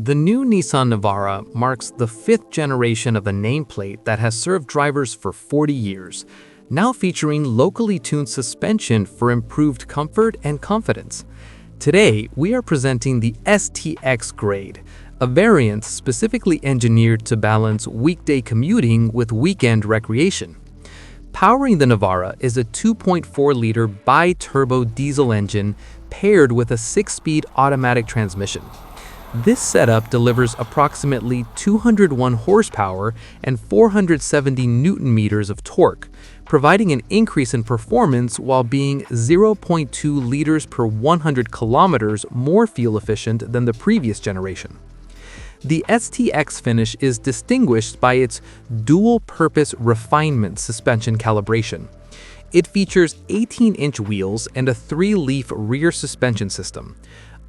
The new Nissan Navara marks the fifth generation of a nameplate that has served drivers for 40 years, now featuring locally tuned suspension for improved comfort and confidence. Today, we are presenting the ST-X grade, a variant specifically engineered to balance weekday commuting with weekend recreation. Powering the Navara is a 2.4-liter bi-turbo diesel engine paired with a 6-speed automatic transmission. This setup delivers approximately 201 horsepower and 470 newton-meters of torque, providing an increase in performance while being 0.2 liters per 100 kilometers more fuel efficient than the previous generation. The ST-X finish is distinguished by its dual-purpose refinement suspension calibration. It features 18-inch wheels and a 3-leaf rear suspension system.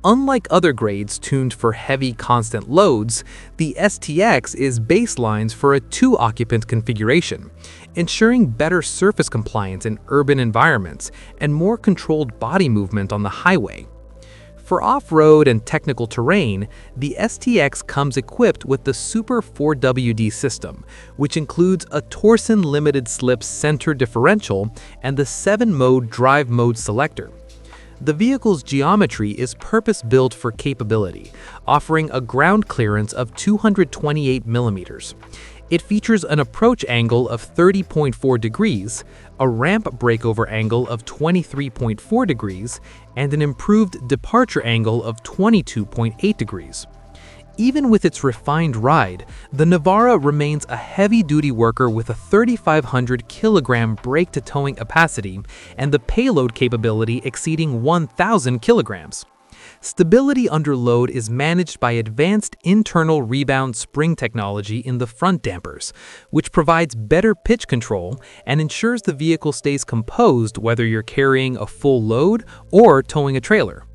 Unlike other grades tuned for heavy constant loads, the ST-X is baselines for a 2-occupant configuration, ensuring better surface compliance in urban environments and more controlled body movement on the highway. For off-road and technical terrain, the ST-X comes equipped with the Super 4WD system, which includes a torsion limited slip center differential and the 7-mode Drive Mode Selector. The vehicle's geometry is purpose-built for capability, offering a ground clearance of 228 millimeters. It features an approach angle of 30.4 degrees, a ramp breakover angle of 23.4 degrees, and an improved departure angle of 22.8 degrees. Even with its refined ride, the Navara remains a heavy-duty worker with a 3,500 kilogram brake-to-towing capacity and the payload capability exceeding 1,000 kilograms. Stability under load is managed by advanced internal rebound spring technology in the front dampers, which provides better pitch control and ensures the vehicle stays composed whether you're carrying a full load or towing a trailer.